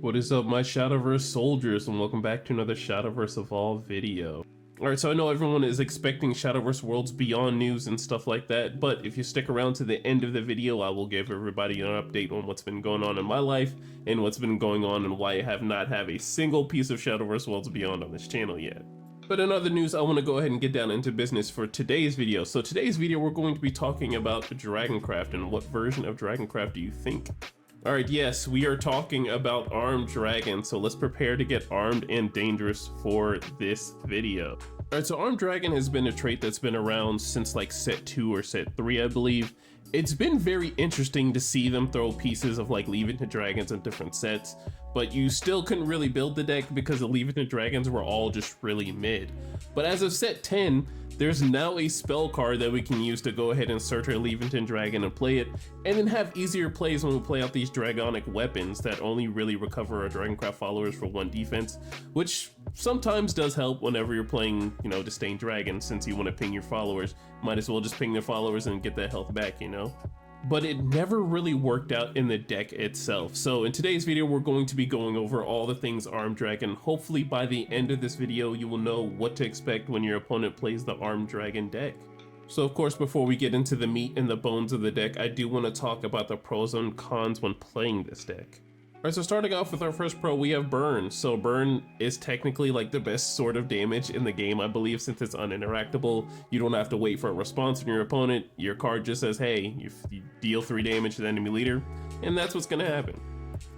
What is up, my Shadowverse soldiers, and welcome back to another Shadowverse Evolve video. Alright, so I know everyone is expecting Shadowverse Worlds Beyond news and stuff like that, but if you stick around to the end of the video, I will give everybody an update on what's been going on in my life, and what's been going on and why I have not had a single piece of Shadowverse Worlds Beyond on this channel yet. But in other news, I want to go ahead and get down into business for today's video. So today's video, we're going to be talking about Dragoncraft, and what version of Dragoncraft do you think? Alright, yes, we are talking about armed dragon, so let's prepare to get armed and dangerous for this video. Alright, so armed dragon has been a trait that's been around since like set 2 or set 3, I believe. It's been very interesting to see them throw pieces of like Leave It to Dragons in different sets, but you still couldn't really build the deck because the Leave It to Dragons were all just really mid. But as of set 10, there's now a spell card that we can use to go ahead and search our Leave It to Dragon and play it, and then have easier plays when we play out these dragonic weapons that only really recover our Dragoncraft followers for 1 defense, which sometimes does help whenever you're playing, you know, Disdained Dragon. Since you want to ping your followers, might as well just ping their followers and get that health back, you know? But it never really worked out in the deck itself. So in today's video, we're going to be going over all the things Armed Dragon. Hopefully by the end of this video, you will know what to expect when your opponent plays the Armed Dragon deck. So of course, before we get into the meat and the bones of the deck, I do want to talk about the pros and cons when playing this deck. Alright, so starting off with our first pro, we have Burn. So Burn is technically like the best sort of damage in the game, I believe, since it's uninteractable. You don't have to wait for a response from your opponent. Your card just says, hey, you deal 3 damage to the enemy leader, and that's what's gonna happen.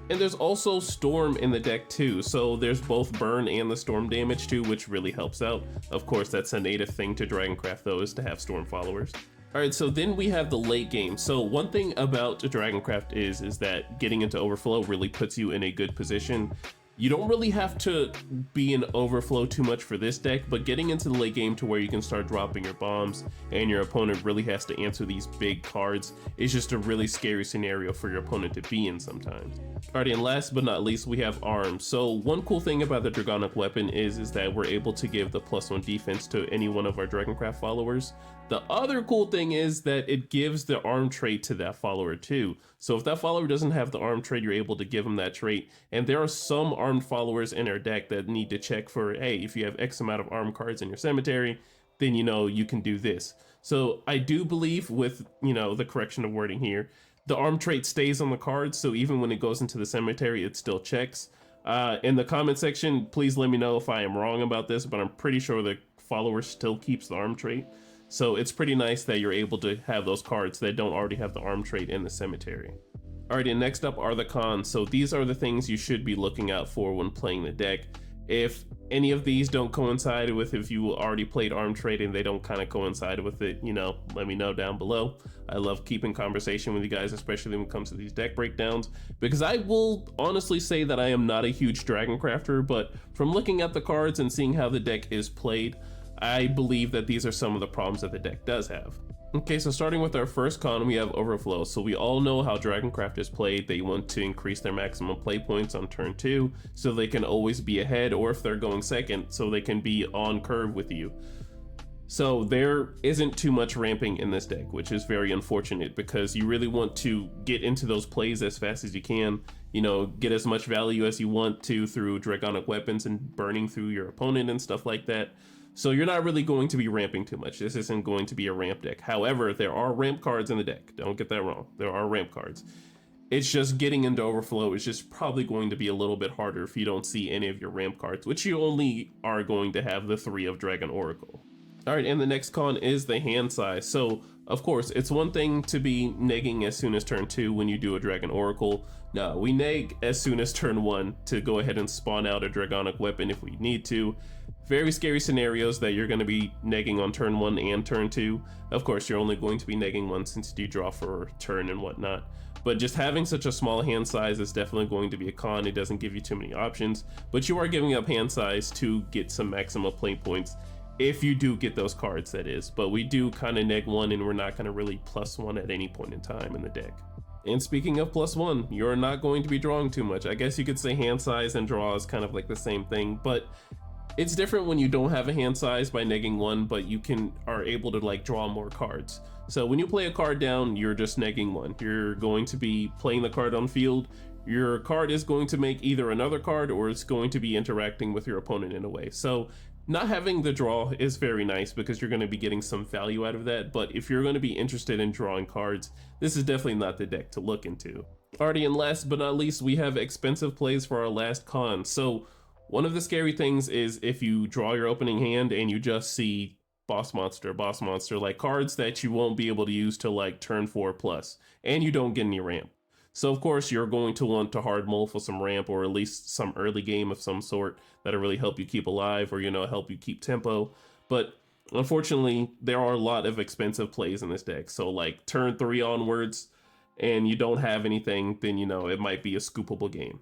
And there's also Storm in the deck too, so there's both Burn and the Storm damage too, which really helps out. Of course, that's a native thing to Dragoncraft though, is to have Storm followers. Alright, so then we have the late game. So one thing about Dragoncraft is that getting into Overflow really puts you in a good position. You don't really have to be in Overflow too much for this deck, but getting into the late game to where you can start dropping your bombs and your opponent really has to answer these big cards is just a really scary scenario for your opponent to be in sometimes. Alright, and last but not least, we have Arms. So one cool thing about the Dragonic weapon is that we're able to give the +1 defense to any one of our Dragoncraft followers. The other cool thing is that it gives the arm trait to that follower too. So if that follower doesn't have the arm trait, you're able to give them that trait. And there are some armed followers in our deck that need to check for, hey, if you have X amount of armed cards in your cemetery, then you know you can do this. So I do believe, with, you know, the correction of wording here, the arm trait stays on the card, so even when it goes into the cemetery, it still checks. In the comment section, please let me know if I am wrong about this, but I'm pretty sure the follower still keeps the arm trait. So it's pretty nice that you're able to have those cards that don't already have the arm trait in the cemetery. Alright, and next up are the cons. So these are the things you should be looking out for when playing the deck. If any of these don't coincide with, if you already played arm trait and they don't kind of coincide with it, you know, let me know down below. I love keeping conversation with you guys, especially when it comes to these deck breakdowns, because I will honestly say that I am not a huge Dragoncrafter, but from looking at the cards and seeing how the deck is played, I believe that these are some of the problems that the deck does have. Okay, so starting with our first con, we have Overflow. So we all know how Dragoncraft is played. They want to increase their maximum play points on turn 2 so they can always be ahead, or if they're going second, so they can be on curve with you. So there isn't too much ramping in this deck, which is very unfortunate because you really want to get into those plays as fast as you can, you know, get as much value as you want to through Dragonic weapons and burning through your opponent and stuff like that. So you're not really going to be ramping too much. This isn't going to be a ramp deck. However, there are ramp cards in the deck. Don't get that wrong. There are ramp cards. It's just getting into Overflow is just probably going to be a little bit harder if you don't see any of your ramp cards, which you only are going to have the 3 of Dragon Oracle. Alright, and the next con is the hand size. So, of course, it's one thing to be negging as soon as turn 2 when you do a Dragon Oracle. No, we neg as soon as turn 1 to go ahead and spawn out a Dragonic weapon if we need to. Very scary scenarios that you're going to be negging on turn 1 and turn 2. Of course, you're only going to be negging once since you do draw for a turn and whatnot. But just having such a small hand size is definitely going to be a con. It doesn't give you too many options, but you are giving up hand size to get some maximum play points. If you do get those cards, that is. But we do kind of neg 1, and we're not going to really +1 at any point in time in the deck. And speaking of +1, you're not going to be drawing too much. I guess you could say hand size and draw is kind of like the same thing, but it's different when you don't have a hand size by negging 1, but you are able to like draw more cards. So when you play a card down, you're just negging 1. You're going to be playing the card on field, your card is going to make either another card or it's going to be interacting with your opponent in a way. So not having the draw is very nice because you're going to be getting some value out of that, but if you're going to be interested in drawing cards, this is definitely not the deck to look into. Alrighty, and last but not least, we have expensive plays for our last con. So one of the scary things is if you draw your opening hand and you just see boss monster, like cards that you won't be able to use till like turn 4+, and you don't get any ramp. So of course you're going to want to hard mull for some ramp or at least some early game of some sort that'll really help you keep alive or, you know, help you keep tempo. But unfortunately, there are a lot of expensive plays in this deck. So like turn 3 onwards and you don't have anything, then, you know, it might be a scoopable game.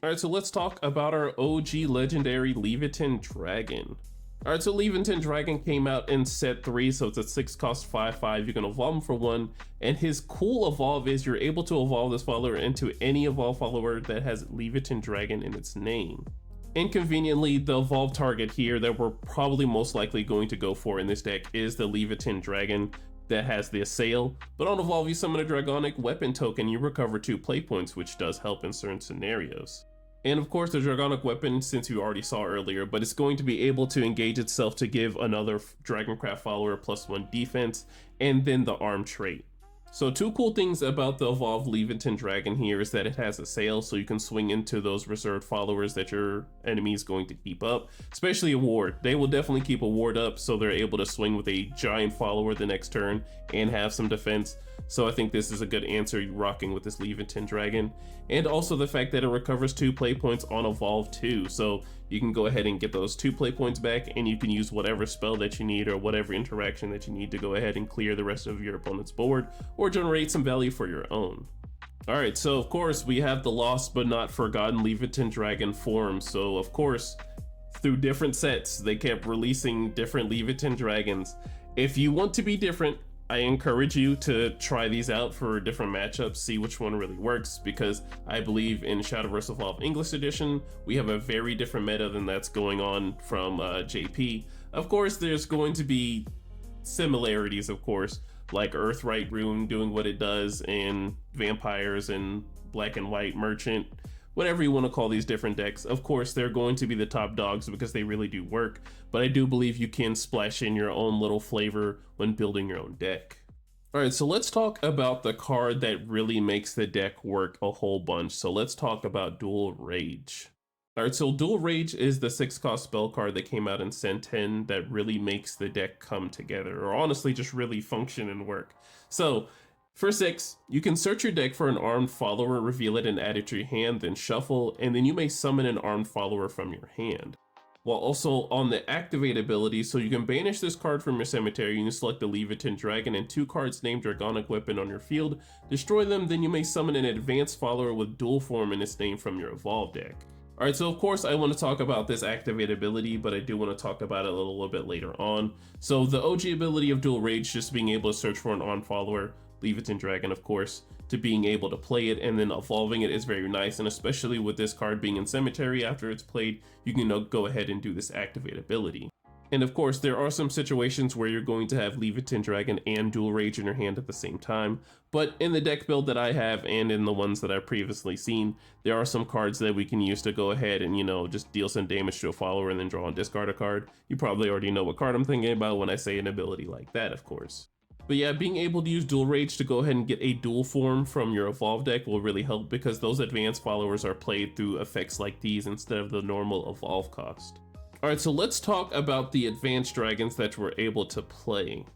Alright, so let's talk about our OG legendary Leviathan Dragon. Alright, so Leviathan Dragon came out in set 3, so it's a 6-cost 5/5. You can evolve him for 1, and his cool evolve is you're able to evolve this follower into any evolve follower that has Leviathan Dragon in its name. Inconveniently, the evolve target here that we're probably most likely going to go for in this deck is the Leviathan Dragon that has the Assail, but on evolve you summon a Dragonic Weapon token, you recover 2 play points, which does help in certain scenarios. And of course the Dragonic Weapon, since you already saw earlier, but it's going to be able to engage itself to give another Dragoncraft follower +1 defense, and then the arm trait. So 2 cool things about the evolved Leviathan Dragon here is that it has a sail, so you can swing into those reserved followers that your enemy is going to keep up, especially a ward. They will definitely keep a ward up, so they're able to swing with a giant follower the next turn and have some defense. So I think this is a good answer rocking with this Leviathan Dragon. And also the fact that it recovers 2 play points on evolve too, so you can go ahead and get those 2 play points back, and you can use whatever spell that you need or whatever interaction that you need to go ahead and clear the rest of your opponent's board or generate some value for your own. Alright, so of course we have the lost but not forgotten Leviathan Dragon form. So of course, through different sets, they kept releasing different Leviathan Dragons. If you want to be different, I encourage you to try these out for different matchups, see which one really works, because I believe in Shadowverse Evolved English Edition, we have a very different meta than that's going on from JP. Of course, there's going to be similarities, of course, like Earthright Rune doing what it does in Vampires and Black and White Merchant, whatever you want to call these different decks. Of course, they're going to be the top dogs because they really do work, but I do believe you can splash in your own little flavor when building your own deck. Alright, so let's talk about the card that really makes the deck work a whole bunch. So let's talk about Dual Rage. Alright, so Dual Rage is the 6-cost spell card that came out in Sen 10 that really makes the deck come together, or honestly just really function and work. So for 6, you can search your deck for an armed follower, reveal it and add it to your hand, then shuffle, and then you may summon an armed follower from your hand. While also on the activate ability, so you can banish this card from your cemetery, you can select the Leviathan Dragon and 2 cards named Dragonic Weapon on your field, destroy them, then you may summon an advanced follower with dual form in its name from your Evolve deck. Alright, so of course I want to talk about this activate ability, but I do want to talk about it a little bit later on. So the OG ability of Dual Rage, just being able to search for an armed follower, Leviathan Dragon of course, to being able to play it and then evolving it is very nice, and especially with this card being in Cemetery after it's played, you can go ahead and do this activate ability. And of course, there are some situations where you're going to have Leviathan Dragon and Dual Rage in your hand at the same time, but in the deck build that I have and in the ones that I've previously seen, there are some cards that we can use to go ahead and, just deal some damage to a follower and then draw and discard a card. You probably already know what card I'm thinking about when I say an ability like that, of course. But yeah, being able to use Dual Rage to go ahead and get a dual form from your Evolve deck will really help, because those advanced followers are played through effects like these instead of the normal Evolve cost. Alright, so let's talk about the advanced dragons that we're able to play.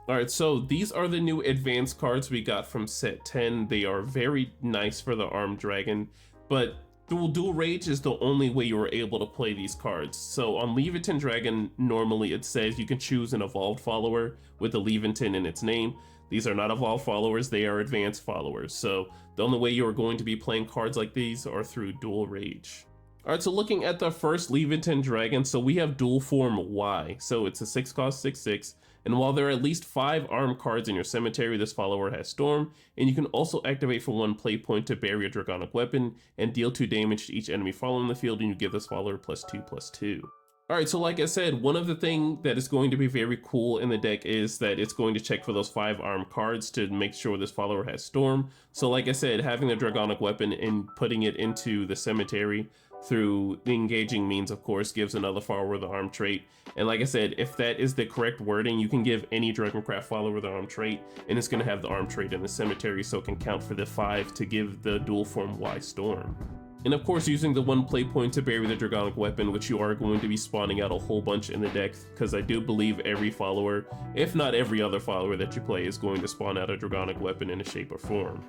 Alright, so these are the new advanced cards we got from set 10. They are very nice for the armed dragon, but Dual Rage is the only way you were able to play these cards. So on Leviathan Dragon, normally it says you can choose an evolved follower with a Leviathan in its name. These are not evolved followers, they are advanced followers. So the only way you are going to be playing cards like these are through Dual Rage. Alright, so looking at the first Leviathan Dragon, so we have dual form Y. So it's a 6-cost 6/6. And while there are at least 5 armed cards in your cemetery, this follower has Storm, and you can also activate for 1 play point to bury a Dragonic Weapon and deal 2 damage to each enemy following the field, and you give this follower +2/+2. Alright, so like I said, one of the things that is going to be very cool in the deck is that it's going to check for those 5 armed cards to make sure this follower has Storm. So like I said, having the Dragonic Weapon and putting it into the cemetery through the engaging means, of course, gives another follower the arm trait. And like I said, if that is the correct wording, you can give any Dragoncraft follower the arm trait, and it's going to have the arm trait in the cemetery, so it can count for the 5 to give the dual form Y Storm. And of course, using the 1 play point to bury the Dragonic Weapon, which you are going to be spawning out a whole bunch in the deck, because I do believe every follower, if not every other follower that you play, is going to spawn out a Dragonic Weapon in a shape or form.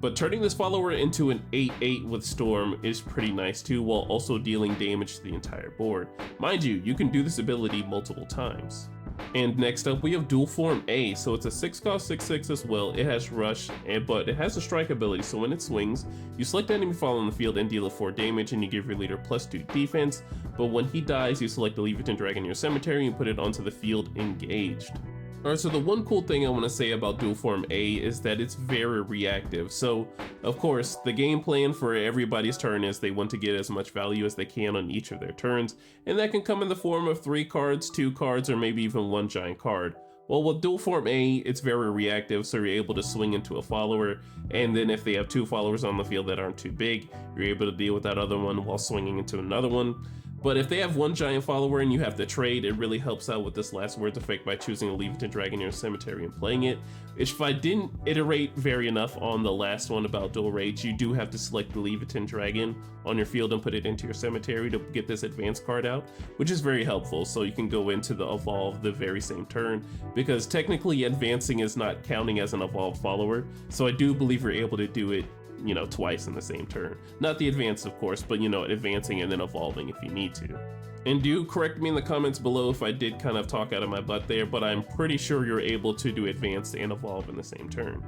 But turning this follower into an 8/8 with Storm is pretty nice too, while also dealing damage to the entire board. Mind you, you can do this ability multiple times. And next up we have Dual Form A, so it's a 6-cost 6/6 as well. It has Rush, but it has a Strike ability, so when it swings, you select the enemy follower on the field and deal it 4 damage, and you give your leader +2 defense, but when he dies, you select the Leviathan Dragon in your cemetery and put it onto the field engaged. Alright, so the one cool thing I want to say about Dual Form A is that it's very reactive. So, of course, the game plan for everybody's turn is they want to get as much value as they can on each of their turns, and that can come in the form of 3 cards, 2 cards, or maybe even 1 giant card. Well, with Dual Form A, it's very reactive, so you're able to swing into a follower, and then if they have 2 followers on the field that aren't too big, you're able to deal with that other one while swinging into another one. But if they have 1 giant follower and you have to trade, it really helps out with this last words effect by choosing a Leviathan Dragon in your cemetery and playing it. If I didn't iterate very enough on the last one about Dual Rage, you do have to select the Leviathan Dragon on your field and put it into your cemetery to get this advanced card out, which is very helpful, so you can go into the evolve the very same turn, because technically advancing is not counting as an evolved follower, so I do believe you're able to do it, you know, twice in the same turn. Not the advance, of course, but, you know, advancing and then evolving if you need to. And do correct me in the comments below if I did kind of talk out of my butt there, but I'm pretty sure you're able to do advance and evolve in the same turn.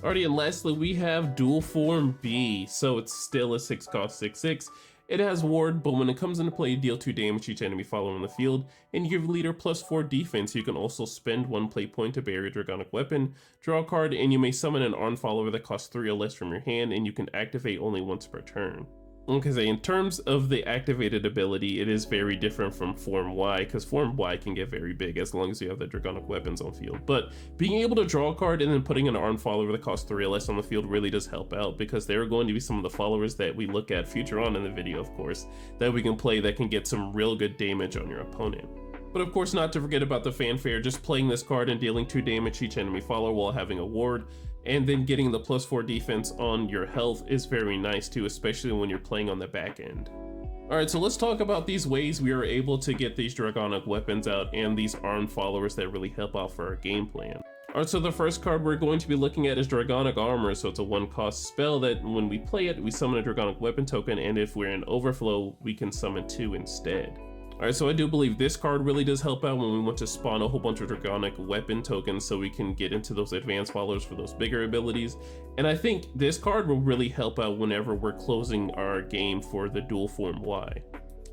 Alrighty, and lastly we have Dual Form B, so it's still a 6-cost 6/6. It has Ward, but when it comes into play, you deal 2 damage to each enemy follower on the field, and you give leader +4 defense. You can also spend 1 play point to bury a Dragonic Weapon, draw a card, and you may summon an armed follower that costs 3 or less from your hand, and you can activate only once per turn. Okay, in terms of the activated ability, it is very different from Form Y, because Form Y can get very big as long as you have the Dragonic Weapons on field. But being able to draw a card and then putting an armed follower that costs 3 or less on the field really does help out, because there are going to be some of the followers that we look at future on in the video, of course, that we can play that can get some real good damage on your opponent. But of course, not to forget about the fanfare, just playing this card and dealing 2 damage to each enemy follower while having a ward, and then getting the +4 defense on your health is very nice too, especially when you're playing on the back end. Alright, so let's talk about these ways we are able to get these Dragonic Weapons out and these armed followers that really help out for our game plan. Alright, so the first card we're going to be looking at is Dragonic Armor. So it's a 1-cost spell that when we play it, we summon a Dragonic Weapon token, and if we're in overflow, we can summon 2 instead. Alright, so I do believe this card really does help out when we want to spawn a whole bunch of Dragonic Weapon tokens so we can get into those advanced followers for those bigger abilities. And I think this card will really help out whenever we're closing our game for the Dual Form Y.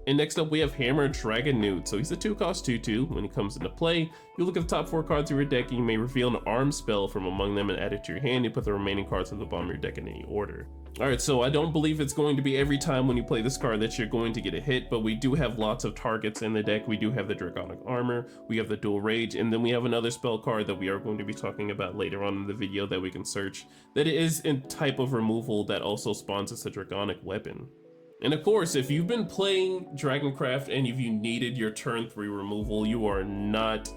And next up we have Hammer Dragonewt. So he's a 2-cost 2/2. When he comes into play, you look at the top 4 cards of your deck and you may reveal an arm spell from among them and add it to your hand. You put the remaining cards at the bottom of your deck in any order. Alright, so I don't believe it's going to be every time when you play this card that you're going to get a hit, but we do have lots of targets in the deck. We do have the Dragonic Armor, we have the Dual Rage, and then we have another spell card that we are going to be talking about later on in the video that we can search that is a type of removal that also spawns as a Dragonic Weapon. And of course, if you've been playing Dragoncraft and if you needed your turn 3 removal, you are not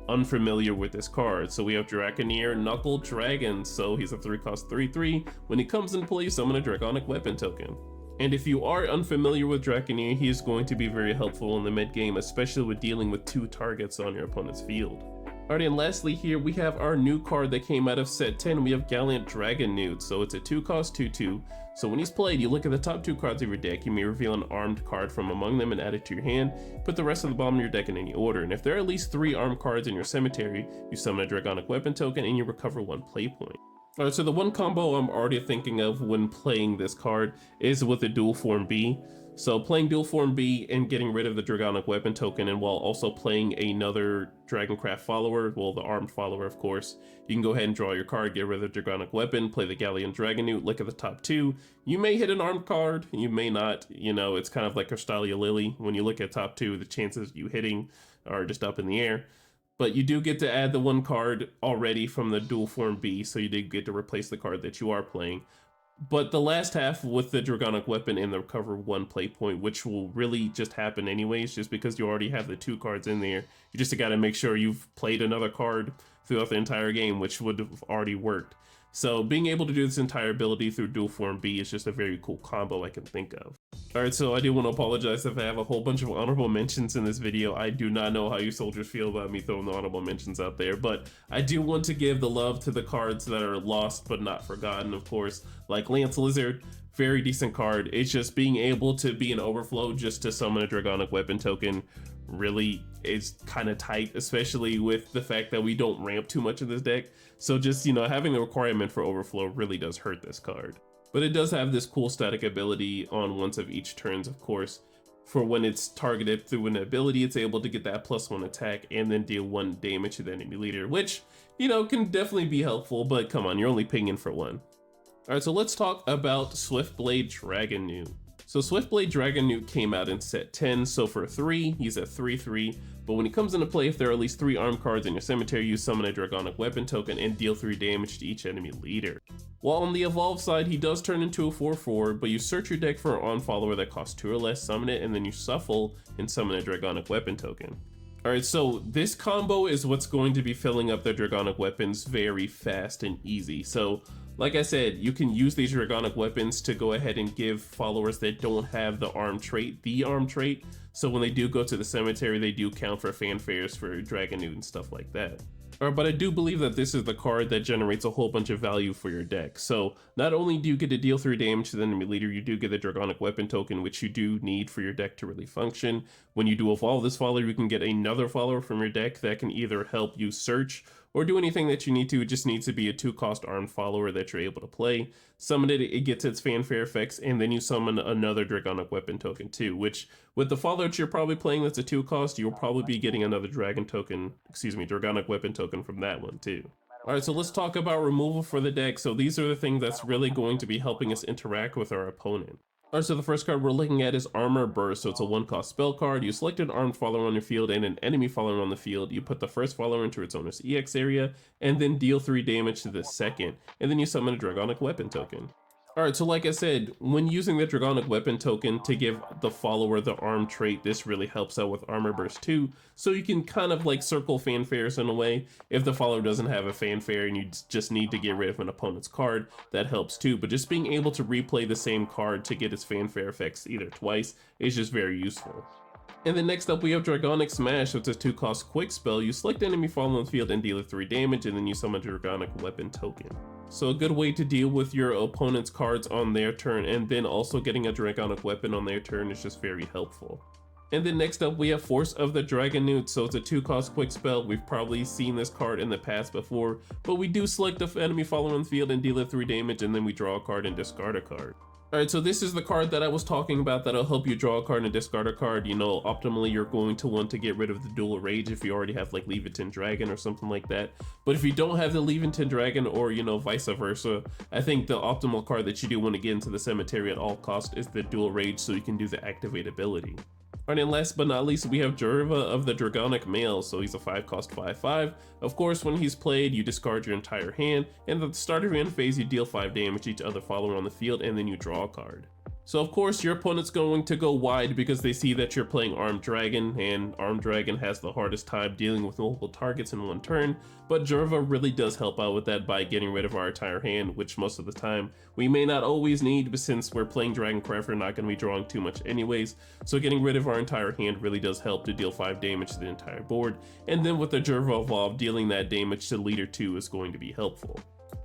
unfamiliar with this card. So we have Draconeer Knuckle Dragon. So he's a 3-cost 3/3. When he comes into play, you summon a Dragonic Weapon token. And if you are unfamiliar with Draconeer, he is going to be very helpful in the mid game, especially with dealing with 2 targets on your opponent's field. Alright, and lastly here we have our new card that came out of set 10. We have Gallant Dragonewt. So it's a 2-cost 2/2. So when he's played, you look at the top 2 cards of your deck, you may reveal an armed card from among them and add it to your hand, put the rest of the bottom of your deck in any order, and if there are at least 3 armed cards in your cemetery, you summon a Dragonic Weapon token and you recover 1 play point. Alright, so the one combo I'm already thinking of when playing this card is with the dual form B. So playing dual form B and getting rid of the Dragonic Weapon token, and while also playing another Dragoncraft follower, well, the armed follower of course, you can go ahead and draw your card, get rid of the Dragonic Weapon, play the Galleon Dragonewt, look at the top two. You may hit an armed card, you may not, you know, it's kind of like Crystallia Lily. When you look at top two, the chances of you hitting are just up in the air. But you do get to add the one card already from the dual form B, so you did get to replace the card that you are playing. But the last half with the Dragonic Weapon and the recover one play point, which will really just happen anyways, just because you already have the two cards in there. You just gotta make sure you've played another card throughout the entire game, which would have already worked. So being able to do this entire ability through dual form B is just a very cool combo I can think of. Alright, so I do want to apologize if I have a whole bunch of honorable mentions in this video. I do not know how you soldiers feel about me throwing the honorable mentions out there, but I do want to give the love to the cards that are lost but not forgotten, of course, like Lance Lizard. Very decent card. It's just being able to be an overflow just to summon a Dragonic Weapon token really is kind of tight, especially with the fact that we don't ramp too much in this deck. So just, you know, having the requirement for overflow really does hurt this card. But it does have this cool static ability on once of each turns, of course. For when it's targeted through an ability, it's able to get that +1 attack and then deal 1 damage to the enemy leader, which, you know, can definitely be helpful, but come on, you're only pinging for 1. Alright, so let's talk about Swiftblade Dragonewt. So Swiftblade Dragonewt came out in set 10, so for 3, he's at 3/3, but when he comes into play, if there are at least 3 armed cards in your cemetery, you summon a Dragonic Weapon token and deal 3 damage to each enemy leader. While on the evolved side, he does turn into a 4/4, but you search your deck for an armed follower that costs 2 or less, summon it, and then you shuffle and summon a Dragonic Weapon token. Alright, so this combo is what's going to be filling up the Dragonic Weapons very fast and easy. So like I said, you can use these Dragonic Weapons to go ahead and give followers that don't have the armed trait, the armed trait. So when they do go to the cemetery, they do count for fanfares for Dragonewt and stuff like that. But I do believe that this is the card that generates a whole bunch of value for your deck. So not only do you get to deal 3 damage to the enemy leader, you do get the Dragonic Weapon token, which you do need for your deck to really function. When you do evolve this follower, you can get another follower from your deck that can either help you search or do anything that you need to. It just needs to be a 2-cost armed follower that you're able to play. Summon it, it gets its fanfare effects, and then you summon another Dragonic Weapon token too, which with the follower that you're probably playing that's a 2-cost, you'll probably be getting another Dragonic Weapon token from that one too. Alright, so let's talk about removal for the deck. So these are the things that's really going to be helping us interact with our opponent. Alright, so the first card we're looking at is Armor Burst. So it's a 1-cost spell card. You select an armed follower on your field and an enemy follower on the field. You put the first follower into its owner's EX area and then deal 3 damage to the second. And then you summon a Dragonic Weapon token. Alright, so like I said, when using the Dragonic Weapon token to give the follower the armed trait, this really helps out with Armor Burst too. So you can kind of like circle fanfares in a way. If the follower doesn't have a fanfare and you just need to get rid of an opponent's card, that helps too. But just being able to replay the same card to get its fanfare effects either twice is just very useful. And then next up we have Dragonic Smash, so it's a 2-cost quick spell. You select enemy follower on the field and deal it 3 damage, and then you summon a Dragonic Weapon token. So a good way to deal with your opponent's cards on their turn, and then also getting a Dragonic Weapon on their turn is just very helpful. And then next up we have Force of the Dragonewt, so it's a 2-cost quick spell. We've probably seen this card in the past before, but we do select the enemy follower on the field and deal it 3 damage, and then we draw a card and discard a card. Alright, so this is the card that I was talking about that'll help you draw a card and discard a card. You know, optimally you're going to want to get rid of the Dual Rage if you already have like Leviathan Dragon or something like that. But if you don't have the Leviathan Dragon, or you know, vice versa, I think the optimal card that you do want to get into the cemetery at all costs is the Dual Rage, so you can do the activate ability. Alright, and last but not least, we have Jurva of the Dragonic Male, so he's a 5-cost 5/5. Of course, when he's played, you discard your entire hand, and at the start of your end phase, you deal 5 damage to each other follower on the field, and then you draw a card. So of course, your opponent's going to go wide because they see that you're playing Armed Dragon, and Armed Dragon has the hardest time dealing with multiple targets in one turn, but Jurva really does help out with that by getting rid of our entire hand, which most of the time we may not always need, but since we're playing Dragoncraft, we're not going to be drawing too much anyways, so getting rid of our entire hand really does help to deal 5 damage to the entire board, and then with the Jurva evolved, dealing that damage to leader 2 is going to be helpful.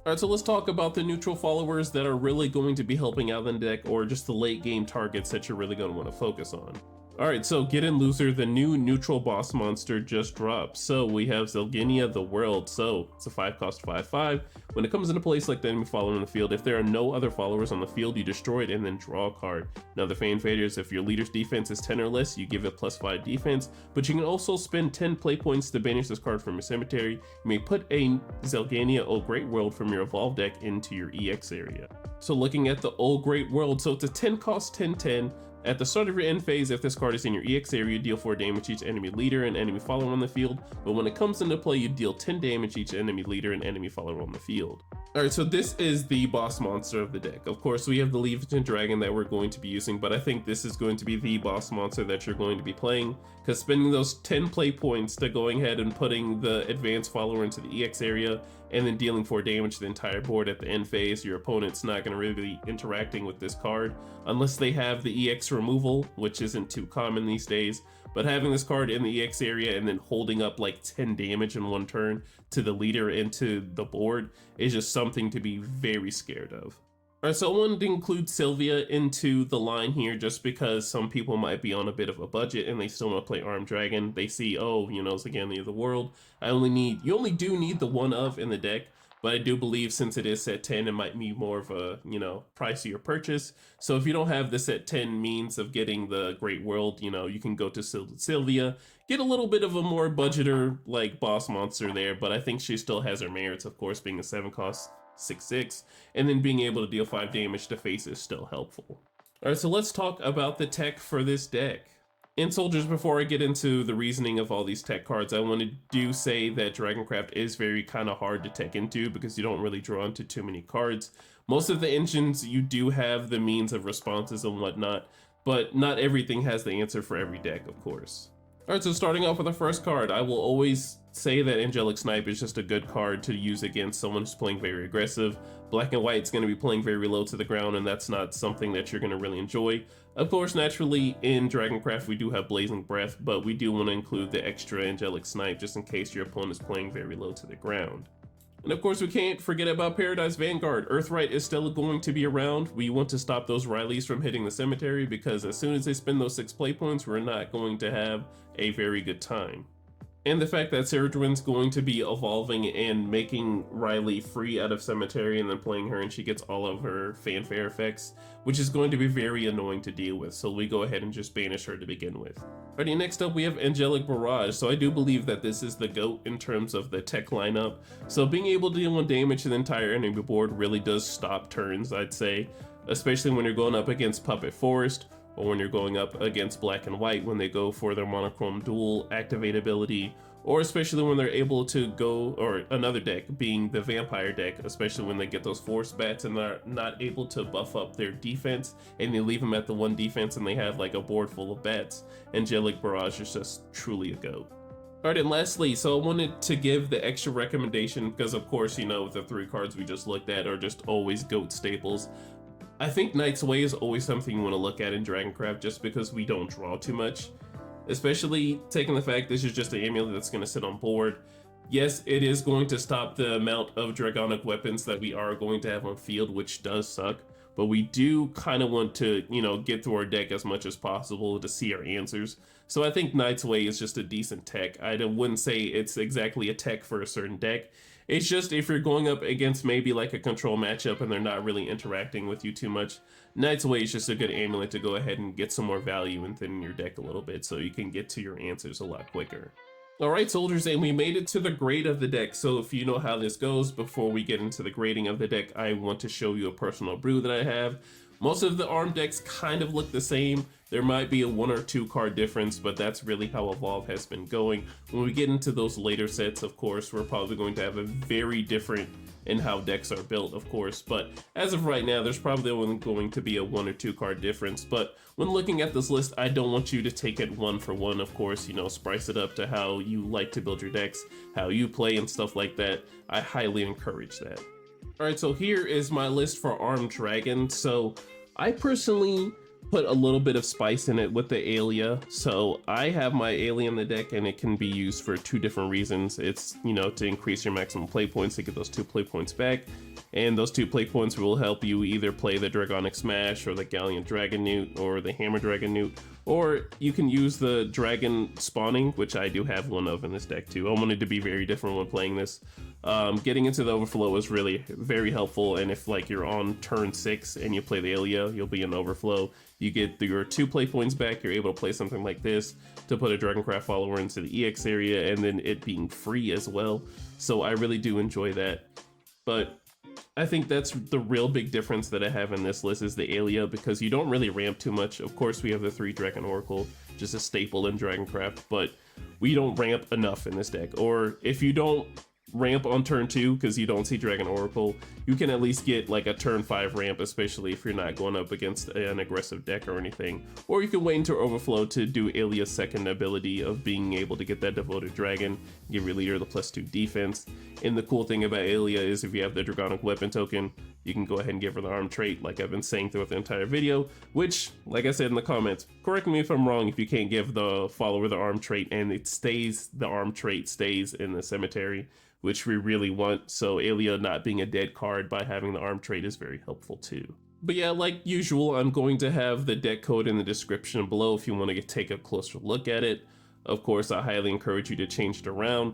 Alright, so let's talk about the neutral followers that are really going to be helping out in the deck, or just the late game targets that you're really going to want to focus on. Alright, so Get In Loser, the new neutral boss monster just dropped. So we have Zelgenia the World. So it's a 5-cost 5/5. When it comes into play, select the enemy follower on the field. If there are no other followers on the field, you destroy it and then draw a card. Now the fan failures, if your leader's defense is 10 or less, you give it +5 defense, but you can also spend 10 play points to banish this card from your cemetery. You may put a Zelgenia Old Great World from your evolved deck into your EX area. So looking at the Old Great World, so it's a 10-cost 10/10. At the start of your end phase, if this card is in your EX area, you deal 4 damage each enemy leader and enemy follower on the field, but when it comes into play, you deal 10 damage each enemy leader and enemy follower on the field. Alright, so this is the boss monster of the deck. Of course, we have the Leviathan Dragon that we're going to be using, but I think this is going to be the boss monster that you're going to be playing, because spending those 10 play points to going ahead and putting the advanced follower into the EX area, and then dealing 4 damage to the entire board at the end phase, your opponent's not going to really be interacting with this card, unless they have the EX removal, which isn't too common these days. But having this card in the EX area and then holding up like 10 damage in one turn to the leader and to the board is just something to be very scared of. Alright, so I wanted to include Sylvia into the line here just because some people might be on a bit of a budget and they still want to play Armed Dragon. They see, oh, you know, Zelgenia of the World. You only do need the 1 of in the deck, but I do believe since it is set 10, it might be more of a, you know, pricier purchase. So if you don't have the set 10 means of getting the Great World, you know, you can go to Sylvia, get a little bit of a more budgeter like boss monster there, but I think she still has her merits, of course, being a 7-cost 6/6, and then being able to deal 5 damage to face is still helpful. Alright, so let's talk about the tech for this deck. And soldiers, before I get into the reasoning of all these tech cards, I want to do say that Dragoncraft is very kind of hard to tech into because you don't really draw into too many cards. Most of the engines, you do have the means of responses and whatnot, but not everything has the answer for every deck, of course. Alright, so starting off with the first card, I will always say that Angelic Snipe is just a good card to use against someone who's playing very aggressive. Black and White's going to be playing very low to the ground, and that's not something that you're going to really enjoy. Of course, naturally, in Dragoncraft, we do have Blazing Breath, but we do want to include the extra Angelic Snipe just in case your opponent is playing very low to the ground. And of course, we can't forget about Paradise Vanguard. Earthright is still going to be around. We want to stop those Rileys from hitting the cemetery because as soon as they spend those 6 play points, we're not going to have a very good time. And the fact that Ceridwen's going to be evolving and making Riley free out of Cemetery and then playing her and she gets all of her fanfare effects, which is going to be very annoying to deal with, so we go ahead and just banish her to begin with. Alrighty, next up we have Angelic Barrage. So I do believe that this is the GOAT in terms of the tech lineup. So being able to deal 1 damage to the entire enemy board really does stop turns, I'd say, especially when you're going up against Puppet Forest, or when you're going up against Black and White when they go for their monochrome dual activate ability, or especially when they're able to go, or another deck being the Vampire deck, especially when they get those Force Bats and they're not able to buff up their defense and they leave them at the 1 defense and they have like a board full of bats. Angelic Barrage is just truly a GOAT. Alright, and lastly, so I wanted to give the extra recommendation because of course, you know, the 3 cards we just looked at are just always GOAT staples. I think Knight's Way is always something you want to look at in Dragoncraft just because we don't draw too much. Especially taking the fact this is just an amulet that's going to sit on board. Yes, it is going to stop the amount of Dragonic weapons that we are going to have on field, which does suck. But we do kind of want to, you know, get through our deck as much as possible to see our answers. So I think Knight's Way is just a decent tech. I wouldn't say it's exactly a tech for a certain deck. It's just if you're going up against maybe like a control matchup and they're not really interacting with you too much, Knight's Way is just a good amulet to go ahead and get some more value within your deck a little bit so you can get to your answers a lot quicker. Alright soldiers, and we made it to the grade of the deck. So if you know how this goes, before we get into the grading of the deck, I want to show you a personal brew that I have. Most of the ARM decks kind of look the same. There might be a 1 or 2 card difference, but that's really how Evolve has been going. When we get into those later sets, of course, we're probably going to have a very different in how decks are built, of course. But as of right now, there's probably only going to be a 1 or 2 card difference. But when looking at this list, I don't want you to take it 1 for 1, of course, you know, spice it up to how you like to build your decks, how you play and stuff like that. I highly encourage that. Alright, so here is my list for Armed Dragon. So I personally put a little bit of spice in it with the Aelia. So I have my Aelia in the deck and it can be used for 2 different reasons. It's, you know, to increase your maximum play points to get those 2 play points back. And those 2 play points will help you either play the Dragonic Smash or the Galleon Dragonewt or the Hammer Dragonewt. Or you can use the dragon spawning, which I do have one of in this deck too. I wanted to be very different when playing this. Getting into the overflow is really very helpful, and if like you're on turn 6 and you play the Aelia, you'll be in overflow. You get your 2 play points back, you're able to play something like this to put a Dragoncraft follower into the EX area, and then it being free as well. So I really do enjoy that. But I think that's the real big difference that I have in this list is the Aelia, because you don't really ramp too much. Of course, we have the 3 Dragon Oracle, just a staple in Dragoncraft, but we don't ramp enough in this deck. Or if you don't ramp on turn 2 because you don't see Dragon Oracle, you can at least get like a turn 5 ramp, especially if you're not going up against an aggressive deck or anything. Or you can wait until overflow to do Aelia's second ability of being able to get that Devoted Dragon, give your leader the +2 defense. And the cool thing about Aelia is if you have the Dragonic Weapon token, you can go ahead and give her the arm trait like I've been saying throughout the entire video, which, like I said in the comments, correct me if I'm wrong if you can't give the follower the arm trait and the arm trait stays in the cemetery, which we really want. So Aelia not being a dead card by having the arm trait is very helpful too. But yeah, like usual, I'm going to have the deck code in the description below if you want to take a closer look at it. Of course, I highly encourage you to change it around.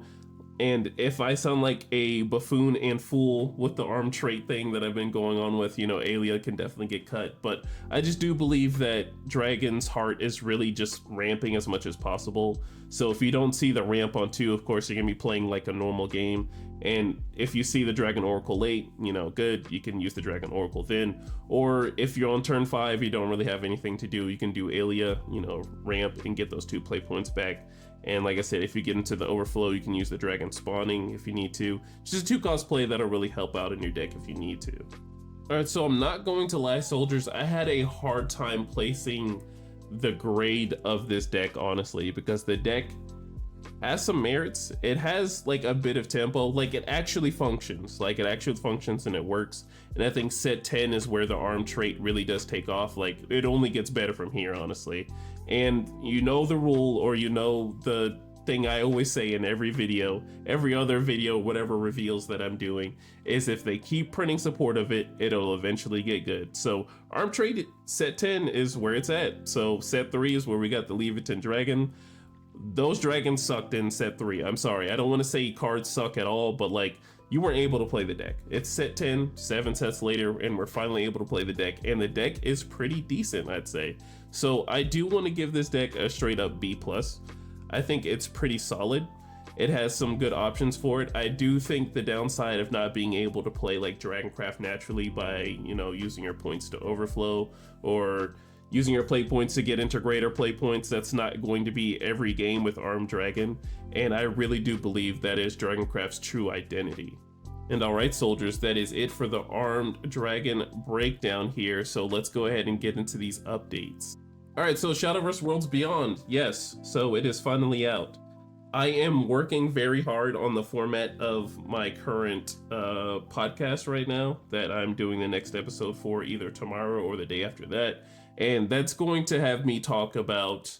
And if I sound like a buffoon and fool with the arm trait thing that I've been going on with, you know, Aelia can definitely get cut. But I just do believe that Dragon's Heart is really just ramping as much as possible. So if you don't see the ramp on 2, of course, you're going to be playing like a normal game. And if you see the Dragon Oracle late, you know, good, you can use the Dragon Oracle then. Or if you're on turn 5, you don't really have anything to do, you can do Aelia, you know, ramp and get those 2 play points back. And like I said, if you get into the overflow, you can use the dragon spawning if you need to. Just a 2-cost play that'll really help out in your deck if you need to. Alright, so I'm not going to lie, soldiers, I had a hard time placing the grade of this deck, honestly, because the deck has some merits. It has like a bit of tempo, like it actually functions, and it works. And I think set 10 is where the arm trait really does take off. Like it only gets better from here, honestly. And you know the rule, or you know the thing I always say in every video, every other video, whatever reveals that I'm doing, is if they keep printing support of it, it'll eventually get good. So arm trait set 10 is where it's at. So set 3 is where we got the Leviathan Dragon. Those dragons sucked in set 3. I'm sorry, I don't want to say cards suck at all, but like you weren't able to play the deck. It's set 10, 7 sets later, and we're finally able to play the deck, and the deck is pretty decent, I'd say. So I do want to give this deck a straight up B+. I think it's pretty solid. It has some good options for it. I do think the downside of not being able to play like Dragoncraft naturally by, you know, using your points to overflow or using your play points to get into greater play points, that's not going to be every game with Armed Dragon. And I really do believe that is Dragoncraft's true identity. And alright, soldiers, that is it for the Armed Dragon breakdown here. So let's go ahead and get into these updates. Alright, so Shadowverse Worlds Beyond, yes, so it is finally out. I am working very hard on the format of my current podcast right now that I'm doing the next episode for either tomorrow or the day after that. And that's going to have me talk about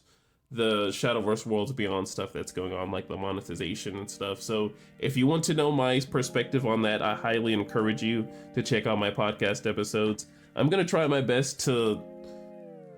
the Shadowverse Worlds Beyond stuff that's going on, like the monetization and stuff. So if you want to know my perspective on that, I highly encourage you to check out my podcast episodes. I'm going to try my best to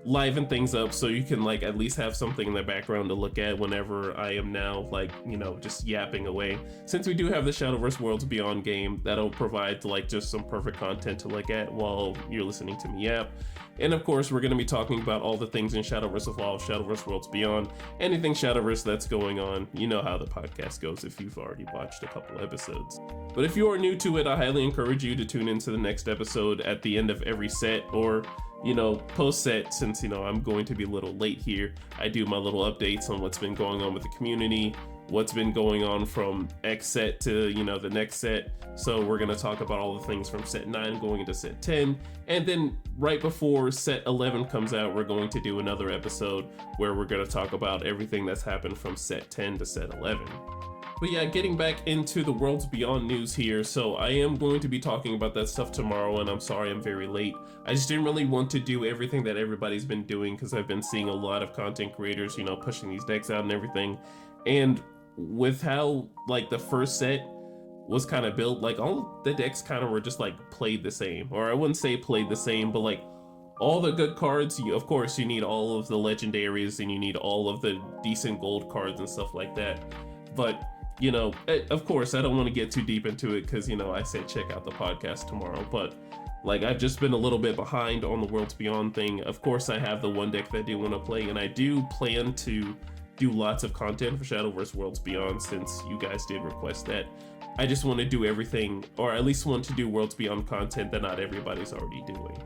liven things up so you can like at least have something in the background to look at whenever I am now like, you know, just yapping away. Since we do have the Shadowverse Worlds Beyond game, that'll provide like just some perfect content to look at while you're listening to me yap. And of course, we're going to be talking about all the things in Shadowverse Evolved, Shadowverse Worlds Beyond, anything Shadowverse that's going on. You know how the podcast goes if you've already watched a couple episodes. But if you are new to it, I highly encourage you to tune into the next episode at the end of every set, or you know, post set, since, you know, I'm going to be a little late here. I do my little updates on what's been going on with the community, what's been going on from X set to, you know, the next set. So we're going to talk about all the things from set 9 going into set 10. And then right before set 11 comes out, we're going to do another episode where we're going to talk about everything that's happened from set 10 to set 11. But yeah, getting back into the Worlds Beyond news here, so I am going to be talking about that stuff tomorrow, and I'm sorry I'm very late. I just didn't really want to do everything that everybody's been doing because I've been seeing a lot of content creators, you know, pushing these decks out and everything. And with how, like, the first set was kind of built, like, all the decks kind of were just, like, played the same. Or I wouldn't say played the same, but, like, all the good cards, of course, you need all of the legendaries and you need all of the decent gold cards and stuff like that. But, you know, of course, I don't want to get too deep into it because, you know, I said check out the podcast tomorrow. But, like, I've just been a little bit behind on the Worlds Beyond thing. Of course, I have the one deck that I do want to play, and I do plan to do lots of content for Shadowverse Worlds Beyond since you guys did request that. I just want to do everything, or at least want to do Worlds Beyond content that not everybody's already doing.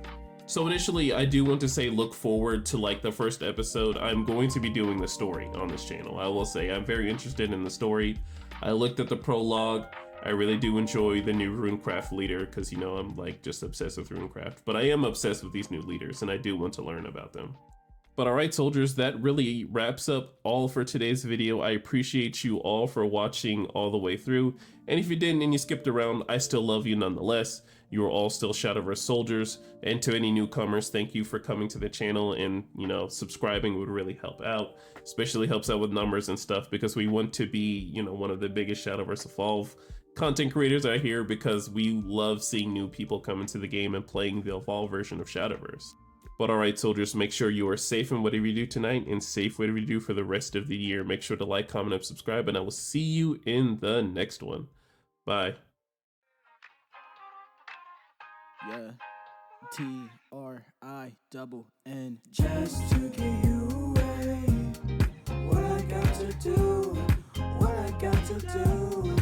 So initially, I do want to say look forward to like the first episode. I'm going to be doing the story on this channel. I will say I'm very interested in the story. I looked at the prologue. I really do enjoy the new Runecraft leader because, you know, I'm like just obsessed with Runecraft. But I am obsessed with these new leaders and I do want to learn about them. But alright soldiers, that really wraps up all for today's video. I appreciate you all for watching all the way through. And if you didn't and you skipped around, I still love you nonetheless. You are all still Shadowverse soldiers. And to any newcomers, thank you for coming to the channel, and, you know, subscribing would really help out. Especially helps out with numbers and stuff because we want to be, you know, one of the biggest Shadowverse Evolve content creators out here because we love seeing new people come into the game and playing the Evolve version of Shadowverse. But alright soldiers, make sure you are safe in whatever you do tonight and safe whatever you do for the rest of the year. Make sure to like, comment, and subscribe, and I will see you in the next one. Bye. Yeah, TRINN. Just to get you away. What I got to do, what I got to do.